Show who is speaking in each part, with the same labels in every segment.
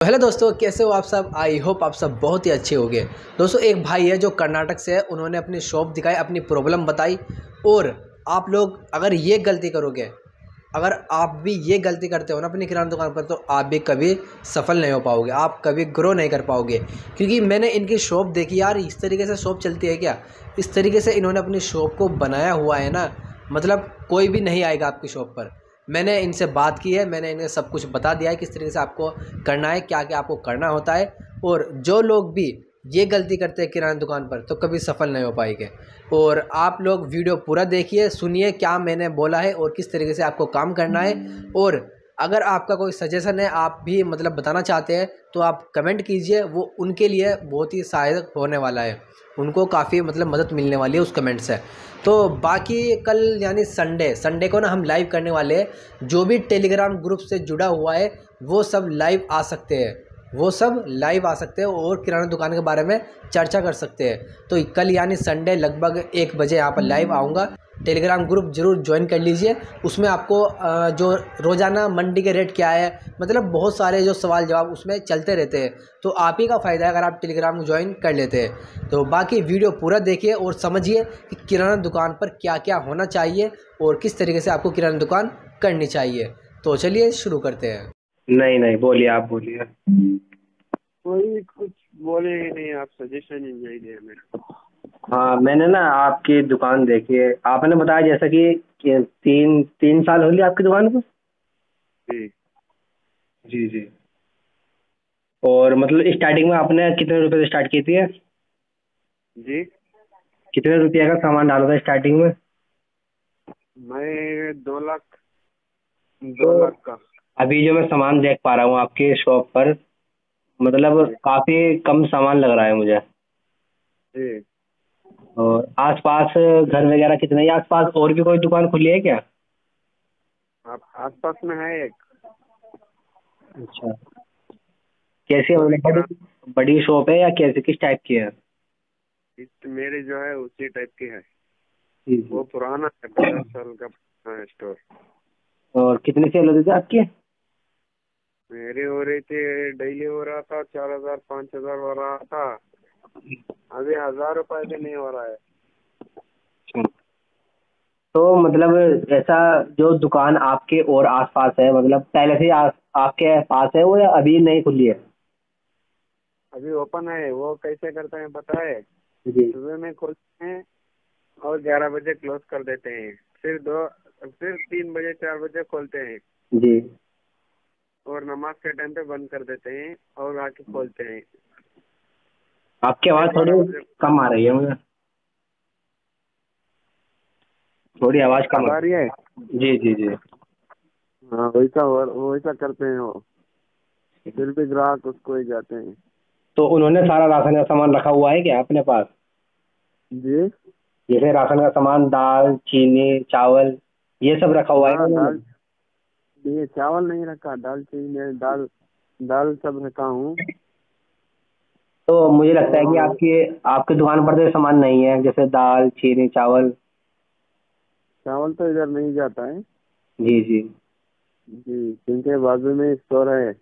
Speaker 1: तो हेलो दोस्तों, कैसे हो आप सब। आई होप आप सब बहुत ही अच्छे होंगे। दोस्तों, एक भाई है जो कर्नाटक से है, उन्होंने अपनी शॉप दिखाई, अपनी प्रॉब्लम बताई। और आप लोग अगर ये गलती करोगे, अगर आप भी ये गलती करते हो ना अपनी किराना दुकान पर, तो आप भी कभी सफल नहीं हो पाओगे, आप कभी ग्रो नहीं कर पाओगे। क्योंकि मैंने इनकी शॉप देखी यार, इस तरीके से शॉप चलती है क्या। इस तरीके से इन्होंने अपनी शॉप को बनाया हुआ है ना, मतलब कोई भी नहीं आएगा आपकी शॉप पर। मैंने इनसे बात की है, मैंने इन्हें सब कुछ बता दिया है किस तरीके से आपको करना है, क्या क्या आपको करना होता है। और जो लोग भी ये गलती करते हैं किराना दुकान पर, तो कभी सफल नहीं हो पाएंगे। और आप लोग वीडियो पूरा देखिए, सुनिए क्या मैंने बोला है और किस तरीके से आपको काम करना है। और अगर आपका कोई सजेशन है, आप भी मतलब बताना चाहते हैं, तो आप कमेंट कीजिए, वो उनके लिए बहुत ही सहायक होने वाला है। उनको काफ़ी मतलब मदद मिलने वाली है उस कमेंट से। तो बाकी कल यानी संडे को ना हम लाइव करने वाले हैं। जो भी टेलीग्राम ग्रुप से जुड़ा हुआ है वो सब लाइव आ सकते हैं, वो सब लाइव आ सकते हैं और किराना दुकान के बारे में चर्चा कर सकते हैं। तो कल यानी संडे लगभग 1 बजे यहाँ पर लाइव आऊँगा। टेलीग्राम ग्रुप जरूर ज्वाइन कर लीजिए। उसमें आपको जो रोज़ाना मंडी के रेट क्या है, मतलब बहुत सारे जो सवाल जवाब उसमें चलते रहते हैं। तो आप ही का फ़ायदा है अगर आप टेलीग्राम ज्वाइन कर लेते हैं। तो बाकी वीडियो पूरा देखिए और समझिए कि किराना दुकान पर क्या क्या होना चाहिए और किस तरीके से आपको किराना दुकान करनी चाहिए। तो चलिए शुरू करते हैं।
Speaker 2: नहीं नहीं, बोलिए, आप बोलिए।
Speaker 3: कोई कुछ बोले ही नहीं, आप सजेशन ही नहीं दिए मेरे को।
Speaker 2: हाँ, मैंने ना आपकी दुकान देखी है। आपने बताया जैसा कि 3 3 साल हो गए आपकी दुकान को।
Speaker 3: जी
Speaker 2: जी जी। और मतलब स्टार्टिंग में आपने कितने रुपए से स्टार्ट की थी?
Speaker 3: जी।
Speaker 2: कितने रुपये का सामान डाला था स्टार्टिंग में?
Speaker 3: मैं 2 लाख,
Speaker 2: तो
Speaker 3: 2 लाख का।
Speaker 2: अभी जो मैं सामान देख पा रहा हूँ आपके शॉप पर, मतलब
Speaker 3: जी
Speaker 2: काफ़ी कम सामान लग रहा है मुझे।
Speaker 3: जी।
Speaker 2: और आसपास घर वगैरह कितने हैं? आसपास और भी कोई दुकान खुली है क्या?
Speaker 3: आप आसपास में है एक,
Speaker 2: अच्छा। कैसी है,
Speaker 3: वो भी
Speaker 2: मतलब
Speaker 3: किराना।
Speaker 2: बड़ी बड़ी शॉप है या कैसे, किस टाइप की है?
Speaker 3: मेरे जो है उसी टाइप की है।
Speaker 2: जी
Speaker 3: वो
Speaker 2: जी।
Speaker 3: पुराना है, 50 साल का पुराना है स्टोर।
Speaker 2: और कितनी सेल होती थी आपकी?
Speaker 3: मेरी हो रही थी, डेली हो रहा था 4,000 5,000 हो रहा था। अभी 1,000 रुपए भी नहीं हो रहा है।
Speaker 2: तो मतलब ऐसा, जो दुकान आपके और आसपास है, मतलब पहले से ही आपके पास है वो, या अभी नई खुली है?
Speaker 3: अभी ओपन है। वो कैसे करते हैं पता है?
Speaker 2: जी
Speaker 3: सुबह में खोलते हैं और 11 बजे क्लोज कर देते हैं। फिर 3 बजे 4 बजे खोलते हैं
Speaker 2: जी।
Speaker 3: और नमाज के टाइम पे बंद कर देते हैं और आके खोलते हैं।
Speaker 2: आपकी
Speaker 3: फिर
Speaker 2: आवाज़ थोड़ी
Speaker 3: 12 बजे।
Speaker 2: कम आ रही है मुझे, थोड़ी आवाज़ कम
Speaker 3: अब
Speaker 2: आ
Speaker 3: आ रही है।
Speaker 2: रही है। जी जी जी।
Speaker 3: हाँ, वैसा करते हैं वो। फिर भी ग्राहक उसको ही जाते हैं।
Speaker 2: तो उन्होंने सारा राशन का सामान रखा हुआ है क्या अपने पास?
Speaker 3: जी।
Speaker 2: जैसे राशन का सामान, दाल, चीनी, चावल, ये सब रखा हुआ है
Speaker 3: हाँ,
Speaker 2: उन्होंने?
Speaker 3: दाल। ये चावल नहीं रखा, दाल चाहिए। दाल दाल सब रखा हूँ।
Speaker 2: तो मुझे लगता है कि
Speaker 3: और
Speaker 2: आपकी आपकी दुकान पर तो ये सामान नहीं है, जैसे दाल, चीनी, चावल।
Speaker 3: चावल तो इधर नहीं जाता है।
Speaker 2: जी जी।
Speaker 3: जी, क्योंकि बाजू में स्टोर है।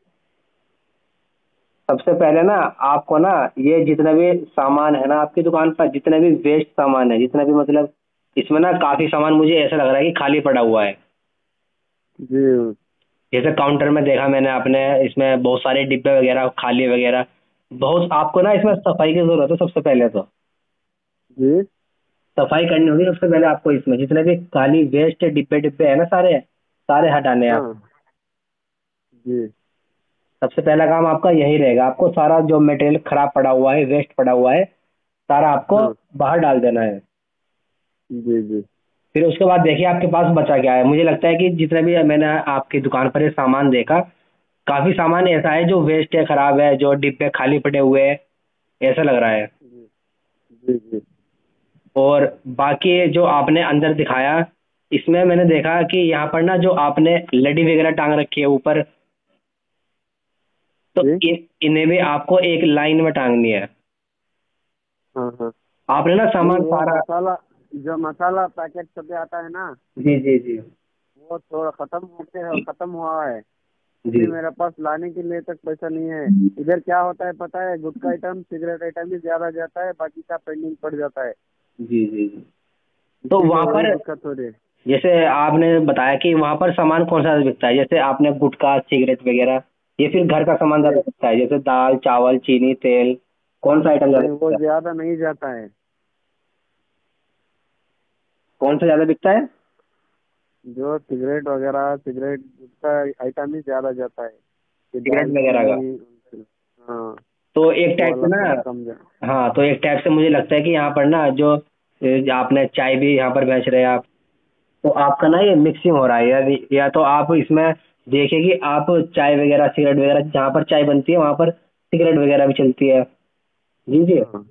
Speaker 2: सबसे पहले ना आपको ना, ये जितना भी सामान है ना आपकी दुकान पर, जितने भी वेस्ट सामान है, जितना भी मतलब, इसमें ना काफी सामान मुझे ऐसा लग रहा है कि खाली पड़ा हुआ है।
Speaker 3: जी
Speaker 2: जैसे काउंटर में देखा मैंने अपने, इसमें बहुत सारे डिब्बे वगैरह खाली वगैरह। बहुत, आपको ना इसमें सफाई की जरूरत है सबसे पहले तो।
Speaker 3: जी।
Speaker 2: सफाई करनी होगी सबसे पहले आपको। इसमें जितने भी खाली वेस्ट डिब्बे डिब्बे है ना, सारे सारे हटाने हैं
Speaker 3: हाँ।
Speaker 2: आपको।
Speaker 3: जी
Speaker 2: सबसे पहला काम आपका यही रहेगा, आपको सारा जो मटेरियल खराब पड़ा हुआ है, वेस्ट पड़ा हुआ है, सारा आपको
Speaker 3: हाँ।
Speaker 2: बाहर डाल देना है।
Speaker 3: जी जी।
Speaker 2: फिर उसके बाद देखिए आपके पास बचा क्या है। मुझे लगता है कि जितना भी मैंने आपकी दुकान पर ये सामान देखा, काफी सामान ऐसा है जो वेस्ट है, खराब है, जो डिब्बे खाली पड़े हुए हैं, ऐसा लग रहा है।
Speaker 3: जी जी। जी
Speaker 2: और बाकी जो आपने अंदर दिखाया, इसमें मैंने देखा कि यहाँ पर ना जो आपने लड़ी वगैरह टांग रखी है ऊपर, तो
Speaker 3: जी।
Speaker 2: इन्हें भी आपको एक लाइन में टांगनी है।
Speaker 3: हाँ हाँ।
Speaker 2: आपने ना
Speaker 3: नहीं,
Speaker 2: सामान
Speaker 3: वो
Speaker 2: सारा।
Speaker 3: मसाला, जो मसाला पैकेट सब आता है ना,
Speaker 2: जी जी जी।
Speaker 3: वो थोड़ा खत्म हुआ है।
Speaker 2: जी।
Speaker 3: मेरे पास लाने के लिए तक पैसा नहीं है। इधर क्या होता है पता है, गुटखा आइटम सिगरेट आइटम भी ज्यादा जाता है, बाकी का पेंडिंग पड़ जाता है।
Speaker 2: जी जी जी। तो
Speaker 3: इसीलिए
Speaker 2: वहाँ
Speaker 3: वही
Speaker 2: पर
Speaker 3: दिक्कत हो रही है।
Speaker 2: जैसे आपने बताया कि वहाँ पर सामान कौन सा बिकता है, जैसे आपने गुटखा सिगरेट वगैरह, ये फिर घर का सामान
Speaker 3: जी
Speaker 2: ज़्यादा बिकता है, जैसे दाल चावल चीनी तेल, कौन सा आइटम ज़्यादा
Speaker 3: नहीं, वो
Speaker 2: बिकता है?
Speaker 3: ज्यादा नहीं जाता है।
Speaker 2: कौन सा ज़्यादा बिकता है?
Speaker 3: जो सिगरेट वगैरह, सिगरेट गुटखा आइटम ही ज्यादा जाता है। ये
Speaker 2: सिगरेट
Speaker 3: दाल
Speaker 2: वगैरह का।
Speaker 3: चीनी, हाँ,
Speaker 2: तो एक
Speaker 3: वो
Speaker 2: टाइप से
Speaker 3: वाला
Speaker 2: ना,
Speaker 3: थोड़ा कम जाता।
Speaker 2: हाँ तो एक टाइप से मुझे लगता है कि यहाँ पर ना जो आपने चाय भी यहाँ पर बेच रहे हैं आप, तो आपका ना ये मिक्सिंग हो रहा है, या तो आप इसमें देखिए कि आप चाय वगैरह सिगरेट वगैरह, जहाँ पर चाय बनती है वहाँ पर सिगरेट वगैरह भी चलती है। जी जी।
Speaker 3: हाँ,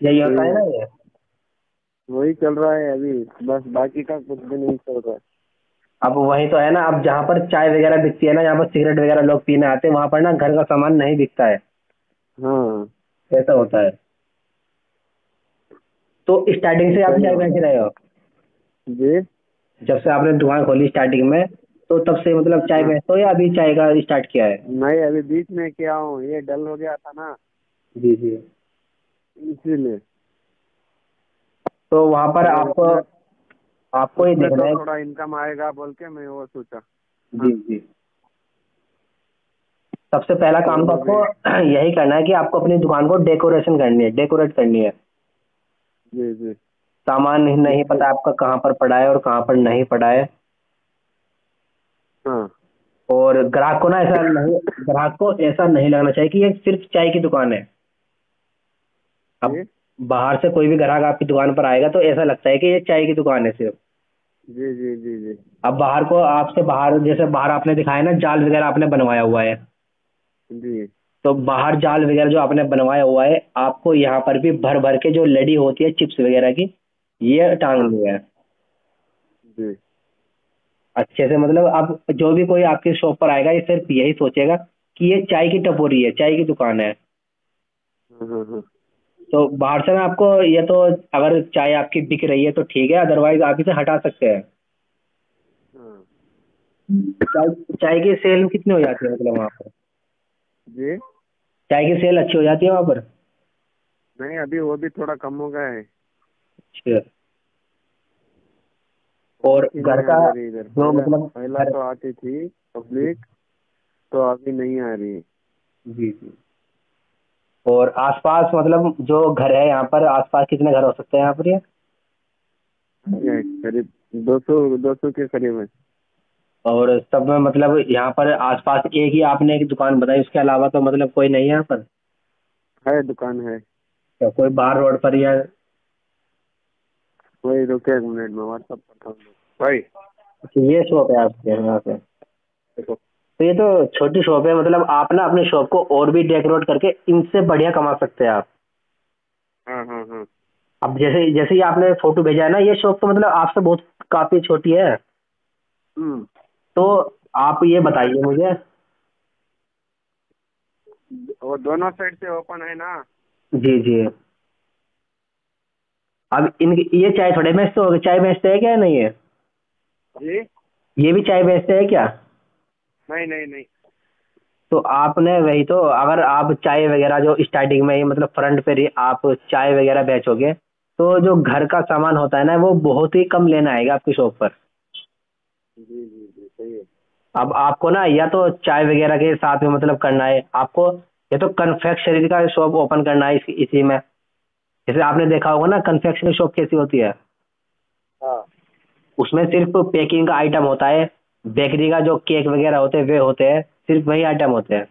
Speaker 2: यही होता
Speaker 3: सही
Speaker 2: है
Speaker 3: है।
Speaker 2: ना ये।
Speaker 3: वही चल रहा है अभी, बस बाकी का कुछ भी नहीं चल रहा है।
Speaker 2: अब वही तो है ना, अब जहाँ पर चाय वगैरह बिकती है ना, जहाँ पर सिगरेट वगैरह लोग पीने आते हैं, वहाँ पर ना घर का सामान नहीं बिकता है।
Speaker 3: हाँ,
Speaker 2: ऐसा होता है। तो स्टार्टिंग से आप
Speaker 3: सही
Speaker 2: चाय
Speaker 3: हो।
Speaker 2: बेच रहे हो?
Speaker 3: जी।
Speaker 2: जब से आपने दुकान खोली स्टार्टिंग में, तो तब से मतलब चाय
Speaker 3: हाँ,
Speaker 2: बेचते हो या अभी चाय का स्टार्ट किया है?
Speaker 3: मैं अभी बीच में क्या हूँ, ये डल हो गया था ना,
Speaker 2: जी जी।
Speaker 3: इसीलिए।
Speaker 2: तो वहाँ पर
Speaker 3: तो
Speaker 2: आपको
Speaker 3: उसमें
Speaker 2: आपको ये
Speaker 3: उसमें
Speaker 2: देखना
Speaker 3: तो
Speaker 2: है।
Speaker 3: थोड़ा इनकम आएगा बोल के मैं वो सोचा। हाँ,
Speaker 2: जी जी। सबसे पहला
Speaker 3: तो
Speaker 2: काम तो
Speaker 3: अभी।
Speaker 2: आपको यही करना है कि आपको अपनी दुकान को डेकोरेशन करनी है, डेकोरेट करनी है।
Speaker 3: जी जी।
Speaker 2: सामान नहीं नहीं
Speaker 3: इसलिए।
Speaker 2: पता आपका कहाँ पर पड़ा है और कहाँ पर नहीं पड़ा है।
Speaker 3: हाँ।
Speaker 2: और ग्राहक को ऐसा नहीं लगना चाहिए कि ये सिर्फ चाय की दुकान है। अब
Speaker 3: जी
Speaker 2: बाहर से कोई भी ग्राहक आपकी दुकान पर आएगा तो ऐसा लगता है कि ये चाय की दुकान है सिर्फ।
Speaker 3: जी जी जी जी
Speaker 2: अब बाहर को आपसे बाहर, जैसे बाहर आपने दिखाया ना जाल वगैरह आपने बनवाया हुआ है,
Speaker 3: जी।
Speaker 2: तो बाहर जाल वगैरह जो आपने बनवाया हुआ है, आपको यहाँ पर भी भर भर के जो लड़ी होती है चिप्स वगैरह की, ये
Speaker 3: हाँ।
Speaker 2: टांगनी है
Speaker 3: जी।
Speaker 2: अच्छे से। मतलब अब जो भी कोई आपकी शॉप पर आएगा ये सिर्फ यही सोचेगा कि ये चाय की टपोरी है, चाय की दुकान है।
Speaker 3: हाँ हाँ हाँ।
Speaker 2: तो बाहर से ना आपको, ये तो अगर चाय आपकी बिक रही है तो ठीक है, अदरवाइज आप इसे हटा सकते हैं।
Speaker 3: हाँ।
Speaker 2: चाय चाय की सेल कितनी हो जाती है मतलब वहाँ पर?
Speaker 3: जी।
Speaker 2: चाय की सेल अच्छी हो जाती है वहाँ पर?
Speaker 3: नहीं, अभी वो भी थोड़ा कम हो गया है।
Speaker 2: अच्छा। और
Speaker 3: पब्लिक ही
Speaker 2: घर
Speaker 3: नहीं आ
Speaker 2: का
Speaker 3: जा रही इधर,
Speaker 2: जो
Speaker 3: पहला
Speaker 2: मतलब
Speaker 3: पहला
Speaker 2: घर।
Speaker 3: तो आती थी पब्लिक, तो अभी नहीं आ रही है।
Speaker 2: जी जी। और आसपास मतलब जो घर है यहाँ पर, आसपास कितने घर हो सकते हैं यहाँ पर ये?
Speaker 3: ये करीब 200 के करीब है।
Speaker 2: और सब में मतलब यहाँ पर आसपास एक ही आपने एक दुकान बताई, उसके अलावा तो मतलब कोई नहीं है यहाँ पर?
Speaker 3: है, दुकान है।
Speaker 2: तो कोई बाहर रोड पर या?
Speaker 3: वही रुके, 1 मिनट में व्हाट्सअप करता हूँ भाई।
Speaker 2: अच्छा, ये शॉप है आपके यहाँ पे?
Speaker 3: देखो।
Speaker 2: तो ये तो छोटी शॉप है, मतलब आप ना अपनी शॉप को और भी डेकोरेट करके इनसे बढ़िया कमा सकते हैं आप।
Speaker 3: हाँ हाँ हाँ।
Speaker 2: अब जैसे जैसे ही आपने फोटो भेजा है ना, ये शॉप तो मतलब आपसे बहुत काफी छोटी है।
Speaker 3: हम्म।
Speaker 2: तो आप ये बताइए मुझे।
Speaker 3: वो दोनों साइड से ओपन है ना।
Speaker 2: जी जी। अब इन ये चाय थोड़े बेचते हो, चाय बेचते हैं क्या? नहीं है,
Speaker 3: जी।
Speaker 2: ये भी चाय बेचते हैं क्या?
Speaker 3: नहीं नहीं नहीं।
Speaker 2: तो आपने वही तो, अगर आप चाय वगैरह जो स्टार्टिंग में ही मतलब फ्रंट पे ही आप चाय वगैरह बेचोगे, तो जो घर का सामान होता है ना वो बहुत ही कम लेना आएगा आपकी शॉप पर।
Speaker 3: जी जी जी, सही है।
Speaker 2: अब आपको ना या तो चाय वगैरह के साथ में मतलब करना है आपको, या तो कन्फेक्शनरी का शॉप ओपन करना है इसी में। जैसे आपने देखा होगा ना कन्फेक्शनरी शॉप कैसी होती है,
Speaker 3: हाँ।
Speaker 2: उसमें सिर्फ पैकिंग का आइटम होता है, बेकरी का जो केक वगैरह होते हैं वे होते हैं, सिर्फ वही आइटम होते हैं।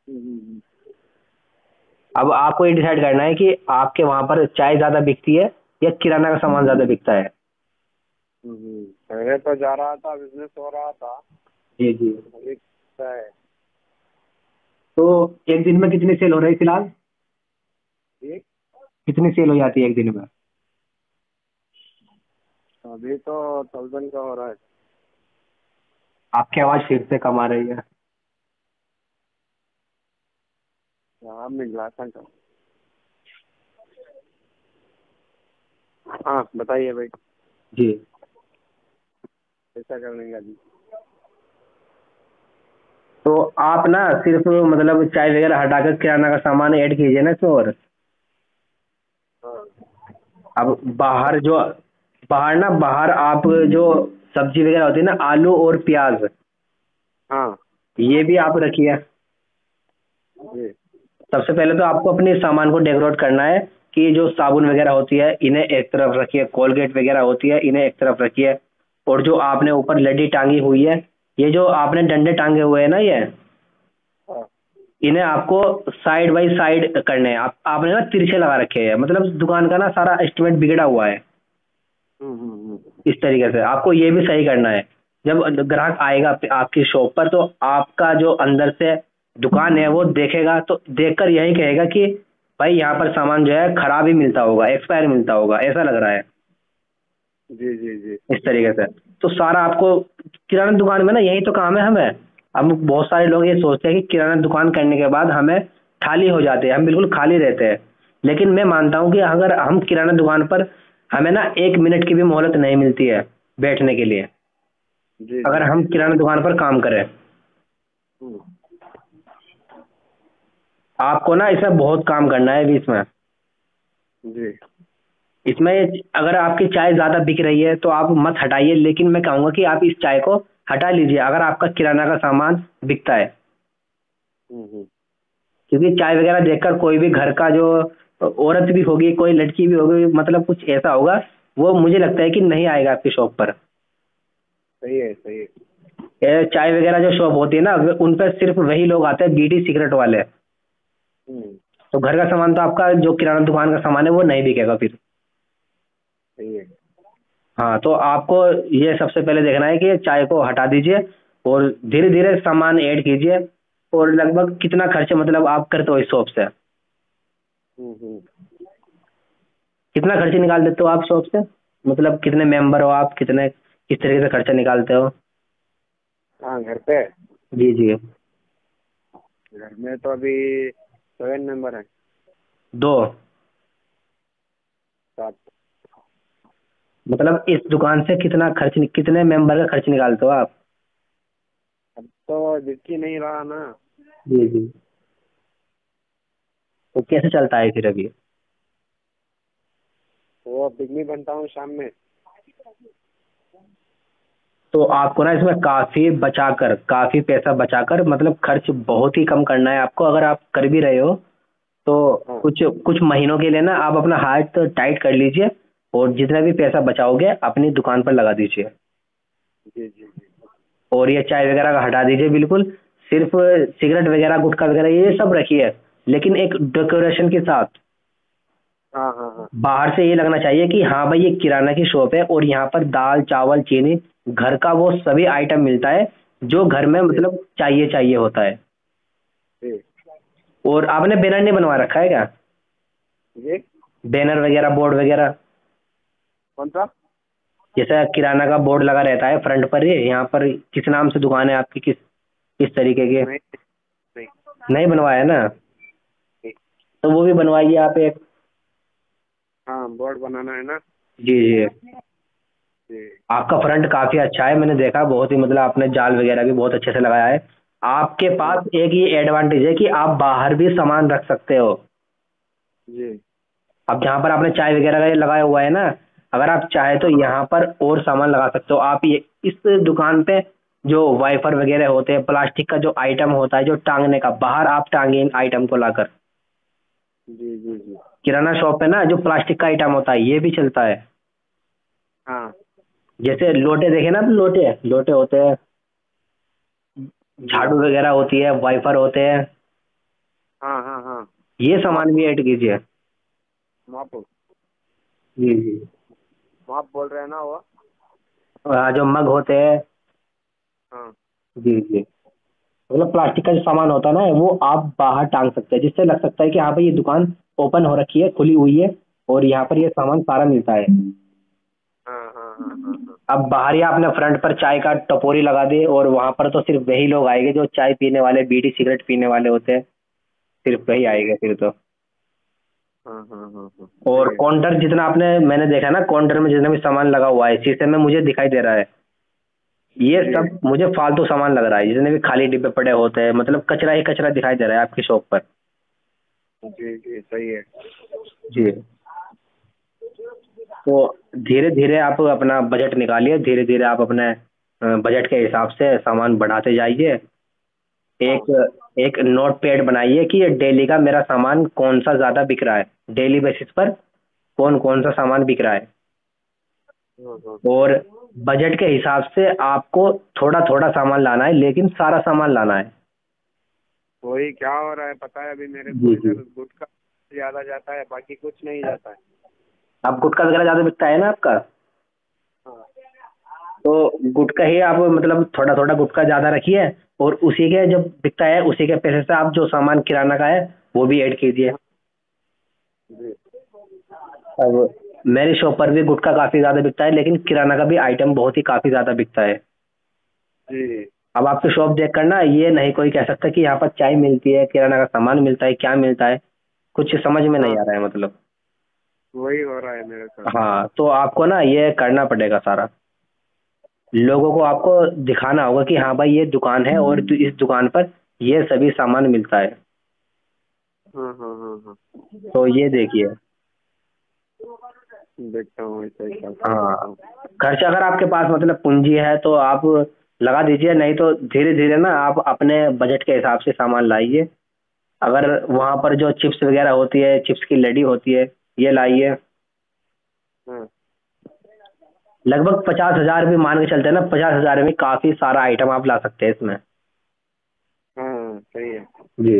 Speaker 3: हम्म।
Speaker 2: अब आपको ये डिसाइड करना है कि आपके वहाँ पर चाय ज़्यादा बिकती है या किराना का सामान ज़्यादा बिकता है।
Speaker 3: पहले तो जा रहा था, बिजनेस हो रहा था।
Speaker 2: जी जी।
Speaker 3: अभी क्या है?
Speaker 2: तो एक दिन में कितनी सेल हो रही है फिलहाल?
Speaker 3: जी।
Speaker 2: कितनी सेल हो जाती है एक दिन में?
Speaker 3: अभी तो 1000 का हो रहा है।
Speaker 2: आपकी आवाज़ फिर से कम आ रही है।
Speaker 3: हाँ, मैं ग्लास का। हाँ, बताइए भाई।
Speaker 2: जी।
Speaker 3: ऐसा करने का जी।
Speaker 2: तो आप ना सिर्फ मतलब चाय वगैरह हटाकर किराना का सामान ऐड कीजिए ना इसमें। और
Speaker 3: हाँ
Speaker 2: अब बाहर आप जो सब्जी वगैरह होती है ना, आलू और प्याज,
Speaker 3: हाँ
Speaker 2: ये भी आप रखिए।
Speaker 3: जी
Speaker 2: सबसे पहले तो आपको अपने सामान को डेकोरेट करना है कि जो साबुन वगैरह होती है इन्हें एक तरफ रखिए, कोलगेट वगैरह होती है इन्हें एक तरफ रखिए, और जो आपने ऊपर लड़ी टांगी हुई है, ये जो आपने डंडे टांगे हुए हैं ना, ये
Speaker 3: हाँ
Speaker 2: इन्हें आपको साइड बाई साइड करने हैं। आपने ना तिरछे लगा रखे हैं, मतलब दुकान का ना सारा एस्टिमेट बिगड़ा हुआ है।
Speaker 3: हम्म।
Speaker 2: इस तरीके से आपको ये भी सही करना है। जब ग्राहक आएगा आपकी शॉप पर, तो आपका जो अंदर से दुकान है वो देखेगा, तो देखकर यही कहेगा कि भाई यहाँ पर सामान जो है खराब ही मिलता होगा, एक्सपायर मिलता होगा, ऐसा लग रहा है।
Speaker 3: जी जी जी
Speaker 2: इस तरीके से तो सारा आपको किराना दुकान में ना यही तो काम है हमें। अब बहुत सारे लोग ये सोचते हैं कि किराना दुकान करने के बाद हमें खाली हो जाते हैं, हम बिल्कुल खाली रहते हैं। लेकिन मैं मानता हूँ कि अगर हम किराना दुकान पर, हमें ना 1 मिनट की भी मोहलत नहीं मिलती है बैठने के लिए,
Speaker 3: जी
Speaker 2: अगर
Speaker 3: जी
Speaker 2: हम
Speaker 3: जी
Speaker 2: किराना दुकान पर काम करें।
Speaker 3: हम्म,
Speaker 2: आपको ना इसमें बहुत काम करना है अभी इसमें।
Speaker 3: जी
Speaker 2: इसमें अगर आपकी चाय ज़्यादा बिक रही है तो आप मत हटाइए, लेकिन मैं कहूँगा कि आप इस चाय को हटा लीजिए अगर आपका किराना का सामान बिकता है।
Speaker 3: हम्म।
Speaker 2: क्योंकि चाय वगैरह देखकर कोई भी घर का जो औरत भी होगी, कोई लड़की भी होगी, मतलब कुछ ऐसा होगा, वो मुझे लगता है कि नहीं आएगा आपकी शॉप पर।
Speaker 3: सही है सही है।
Speaker 2: ये चाय वगैरह जो शॉप होती है ना, उन पर सिर्फ वही लोग आते हैं, बीड़ी सिगरेट वाले।
Speaker 3: हम्म,
Speaker 2: तो घर का सामान तो आपका जो किराना दुकान का सामान है वो नहीं बिकेगा फिर।
Speaker 3: सही है।
Speaker 2: हाँ, तो आपको ये सबसे पहले देखना है कि चाय को हटा दीजिए और धीरे धीरे सामान ऐड कीजिए। और लगभग कितना खर्च मतलब आप करते हो इस शॉप से,
Speaker 3: हम्म।
Speaker 2: कितना खर्च निकाल देते हो आप शॉप से, मतलब कितने मेंबर हो आप, कितने किस तरीके से खर्चा निकालते हो?
Speaker 3: हाँ घर पे।
Speaker 2: जी जी।
Speaker 3: घर में तो अभी 7 मेंबर है।
Speaker 2: 2?
Speaker 3: 7।
Speaker 2: मतलब इस दुकान से कितना खर्च, कितने मेंबर का खर्च निकालते हो आप?
Speaker 3: अब तो दिख ही नहीं रहा ना।
Speaker 2: जी जी। तो कैसे चलता है फिर अभी?
Speaker 3: वो पिकनिक बनता हूँ शाम में।
Speaker 2: तो आपको ना इसमें काफ़ी पैसा बचाकर, मतलब खर्च बहुत ही कम करना है आपको। अगर आप कर भी रहे हो तो
Speaker 3: हाँ
Speaker 2: कुछ कुछ महीनों के लिए ना आप अपना हाथ टाइट कर लीजिए, और जितना भी पैसा बचाओगे अपनी दुकान पर लगा दीजिए।
Speaker 3: जी जी जी।
Speaker 2: और ये चाय वगैरह का हटा दीजिए बिल्कुल। सिर्फ सिगरेट वगैरह, गुटखा वगैरह ये सब रखिए, लेकिन एक डेकोरेशन के साथ।
Speaker 3: हाँ हाँ हाँ।
Speaker 2: बाहर से ये लगना चाहिए कि हाँ भाई ये किराना की शॉप है और यहाँ पर दाल चावल चीनी घर का वो सभी आइटम मिलता है जो घर में
Speaker 3: जी
Speaker 2: मतलब चाहिए चाहिए होता है।
Speaker 3: जी
Speaker 2: और आपने बैनर नहीं बनवा रखा है क्या?
Speaker 3: जी।
Speaker 2: बैनर वगैरह, बोर्ड वगैरह?
Speaker 3: कौन सा?
Speaker 2: जैसे किराना का बोर्ड लगा रहता है फ्रंट पर, ये यहाँ पर किस नाम से दुकान है आपकी, किस किस तरीके के?
Speaker 3: नहीं नहीं
Speaker 2: नहीं बनवाया ना?
Speaker 3: नहीं।
Speaker 2: तो वो भी बनवाइए आप एक।
Speaker 3: हाँ बोर्ड बनाना है ना।
Speaker 2: जी जी।
Speaker 3: जी
Speaker 2: आपका फ्रंट काफ़ी अच्छा है, मैंने देखा, बहुत ही मतलब आपने जाल वगैरह भी बहुत अच्छे से लगाया है। आपके
Speaker 3: हाँ,
Speaker 2: पास एक ये एडवांटेज है कि आप बाहर भी सामान रख सकते हो।
Speaker 3: जी
Speaker 2: अब जहाँ पर आपने चाय वगैरह का ये लगाया हुआ है ना, अगर आप चाहे तो यहाँ पर और सामान लगा सकते हो आप। ये इस दुकान पे जो वाइपर वगैरह होते हैं, प्लास्टिक का जो आइटम होता है जो टांगने का, बाहर आप टांगे इन आइटम को लाकर।
Speaker 3: जी जी जी।
Speaker 2: किराना शॉप पे ना जो प्लास्टिक का आइटम होता है ये भी चलता है।
Speaker 3: हाँ
Speaker 2: जैसे लोटे देखे ना, लोटे लोटे होते हैं,
Speaker 3: जी।
Speaker 2: झाड़ू वगैरह होती है, वाइपर होते हैं,
Speaker 3: हाँ हाँ हाँ।
Speaker 2: ये
Speaker 3: माप
Speaker 2: सामान भी ऐड कीजिए।
Speaker 3: माप
Speaker 2: जी जी।
Speaker 3: माप बोल रहे हैं ना वो।
Speaker 2: जो मग होते हैं।
Speaker 3: हाँ
Speaker 2: जी जी। मतलब प्लास्टिक का जो सामान होता है ना वो आप बाहर टांग सकते हैं, जिससे लग सकता है कि हाँ भाई ये दुकान ओपन हो रखी है, खुली हुई है, और यहाँ पर ये सामान सारा मिलता है।
Speaker 3: हाँ हाँ हाँ हाँ हाँ।
Speaker 2: अब बाहर ही आपने फ्रंट पर चाय का टपोरी लगा दी, और वहां पर तो सिर्फ वही लोग आएंगे जो चाय पीने वाले, बीड़ी सिगरेट पीने वाले होते हैं, सिर्फ वही
Speaker 3: जी।
Speaker 2: आएंगे फिर तो।
Speaker 3: हाँ हाँ हाँ हाँ
Speaker 2: और
Speaker 3: सही है।
Speaker 2: काउंटर जितना आपने, मैंने देखा ना काउंटर में जितना भी सामान लगा हुआ है शीशे में मुझे दिखाई दे रहा है, ये
Speaker 3: जी
Speaker 2: सब मुझे फालतू सामान लग रहा है, जितने भी खाली डिब्बे पड़े होते हैं, मतलब कचरा ही कचरा दिखाई दे रहा है आपकी शॉप पर।
Speaker 3: जी जी सही है।
Speaker 2: जी। तो धीरे धीरे आप अपना बजट निकालिए, धीरे धीरे आप अपने बजट के हिसाब से सामान बढ़ाते जाइए।
Speaker 3: हाँ
Speaker 2: एक एक नोट पैड बनाइए कि ये डेली का मेरा सामान कौन सा ज़्यादा बिक रहा है, डेली बेसिस पर कौन कौन सा सामान बिक रहा है।
Speaker 3: हाँ हाँ।
Speaker 2: और बजट के हिसाब से आपको थोड़ा थोड़ा सामान लाना है, लेकिन सारा सामान लाना है।
Speaker 3: वही क्या हो रहा है पता है, अभी मेरे को
Speaker 2: जी जी।
Speaker 3: इधर गुटखा ज्यादा जाता है, बाकी कुछ नहीं जाता है।
Speaker 2: आप गुटखा वगैरह ज़्यादा बिकता है ना आपका,
Speaker 3: हाँ
Speaker 2: तो गुटखा ही आप मतलब थोड़ा थोड़ा गुटखा ज़्यादा रखिए, और उसी के जब बिकता है उसी के पैसे से आप जो सामान किराना का है वो भी ऐड कीजिए।
Speaker 3: जी
Speaker 2: अब मेरी शॉप पर भी गुटखा काफ़ी ज़्यादा बिकता है, लेकिन किराना का भी आइटम बहुत ही काफ़ी ज़्यादा बिकता है।
Speaker 3: जी।
Speaker 2: अब आपकी शॉप देख कर ना ये नहीं कोई कह सकता कि यहाँ पर चाय मिलती है, किराना का सामान मिलता है, क्या मिलता है, कुछ समझ में नहीं
Speaker 3: हाँ
Speaker 2: आ रहा है मतलब।
Speaker 3: वही हो रहा है मेरे साथ।
Speaker 2: हाँ, तो आपको ना ये करना पड़ेगा सारा, लोगों को आपको दिखाना होगा कि हाँ भाई ये दुकान है और इस दुकान पर ये सभी सामान मिलता है।
Speaker 3: हाँ हाँ हाँ हाँ।
Speaker 2: तो ये देखिए।
Speaker 3: देखता हूँ, ऐसा ही करता
Speaker 2: हाँ,
Speaker 3: हूँ।
Speaker 2: खर्च अगर आपके पास मतलब पूंजी है तो आप लगा दीजिए, नहीं तो धीरे धीरे ना आप अपने बजट के हिसाब से सामान लाइए। अगर वहाँ पर जो चिप्स वगैरह होती है, चिप्स की लड़ी होती है, ये लाइए।
Speaker 3: हाँ
Speaker 2: लगभग 50,000 भी मान के चलते हैं ना, 50,000 में काफ़ी सारा आइटम आप ला सकते हैं इसमें।
Speaker 3: हाँ सही है।
Speaker 2: जी।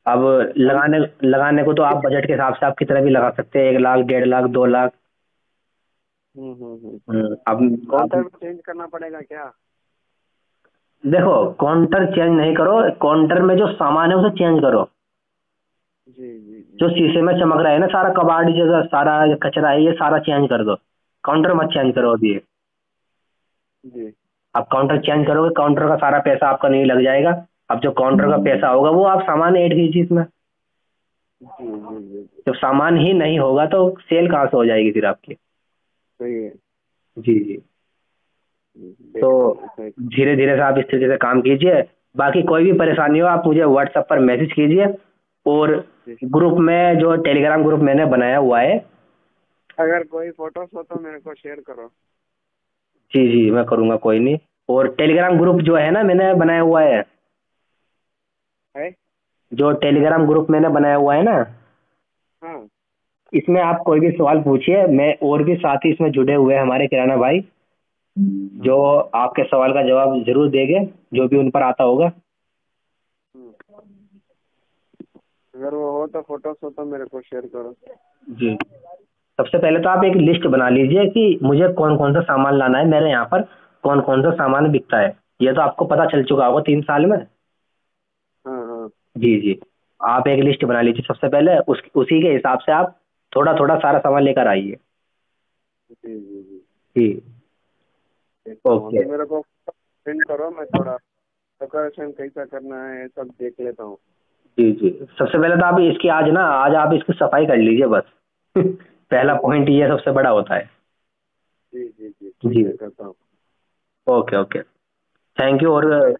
Speaker 2: अब
Speaker 3: हम
Speaker 2: लगाने लगाने को तो आप बजट के हिसाब से आप कितना भी लगा सकते हैं, 1 लाख, 1.5 लाख, 2 लाख। अब
Speaker 3: काउंटर चेंज करना पड़ेगा क्या?
Speaker 2: देखो, काउंटर चेंज नहीं करो, काउंटर में जो सामान है उसे चेंज करो।
Speaker 3: जी जी जी
Speaker 2: जो शीशे में चमक रहा है ना, सारा कबाड़ जगह सारा कचरा है, ये सारा चेंज कर दो। काउंटर मत चेंज करो अभी।
Speaker 3: जी
Speaker 2: आप काउंटर चेंज करोगे, काउंटर का सारा पैसा आपका नहीं लग जाएगा। अब जो काउंटर का पैसा होगा वो आप सामान ऐड कीजिए इसमें।
Speaker 3: जी जी जी
Speaker 2: जब सामान ही नहीं होगा तो सेल कहाँ से हो जाएगी फिर आपकी।
Speaker 3: सही है।
Speaker 2: जी जी। तो
Speaker 3: देखता हूँ ऐसा ही।
Speaker 2: धीरे धीरे से आप इस तरीके से काम कीजिए। बाकी कोई भी परेशानी हो आप मुझे व्हाट्सएप पर मैसेज कीजिए। और
Speaker 3: जी।
Speaker 2: ग्रुप में जो टेलीग्राम ग्रुप मैंने बनाया हुआ है।
Speaker 3: अगर कोई फोटोज हो तो मेरे को शेयर करो।
Speaker 2: जी जी, मैं करूँगा, कोई नहीं। और टेलीग्राम ग्रुप जो है ना मैंने बनाया हुआ
Speaker 3: है।
Speaker 2: जो टेलीग्राम ग्रुप मैंने बनाया हुआ है ना,
Speaker 3: हाँ
Speaker 2: इसमें आप कोई भी सवाल पूछिए, मैं और भी साथी इसमें जुड़े हुए हैं हमारे किराना भाई,
Speaker 3: हाँ।
Speaker 2: जो आपके सवाल का जवाब जरूर देंगे, जो भी उन पर आता होगा।
Speaker 3: हम्म। अगर वो हो तो फोटोज हो तो मेरे को शेयर करो।
Speaker 2: जी। सबसे पहले तो आप एक लिस्ट बना लीजिए कि मुझे कौन कौन सा सामान लाना है, मेरे यहाँ पर कौन कौन सा सामान बिकता है। ये तो आपको पता चल चुका होगा 3 साल में।
Speaker 3: हाँ हाँ।
Speaker 2: जी जी। आप एक लिस्ट बना लीजिए सबसे पहले, उसी के हिसाब से आप थोड़ा थोड़ा सारा सामान लेकर आइए।
Speaker 3: जी जी जी
Speaker 2: जी।
Speaker 3: देखता हूँ,
Speaker 2: ओके।
Speaker 3: अभी मेरे को सेंड करो, मैं थोड़ा डेकोरेशन कैसा करना है सब देख लेता हूँ।
Speaker 2: जी जी। सबसे पहले तो आप इसकी आज आप इसकी सफाई कर लीजिए बस। पहला
Speaker 3: जी
Speaker 2: पॉइंट ये सबसे बड़ा होता है।
Speaker 3: जी जी जी
Speaker 2: जी।
Speaker 3: ठीक है करता हूँ।
Speaker 2: Okay okay. Thank you. और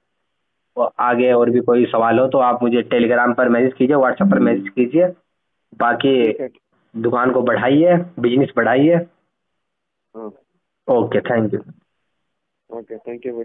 Speaker 2: आगे और भी कोई सवाल हो तो आप मुझे टेलीग्राम पर मैसेज कीजिए, व्हाट्सएप पर मैसेज कीजिए। बाकी
Speaker 3: ठीक है।
Speaker 2: दुकान को बढ़ाइए, बिजनेस बढ़ाइए।
Speaker 3: हाँ
Speaker 2: okay, thank you.
Speaker 3: Okay thank you भाई।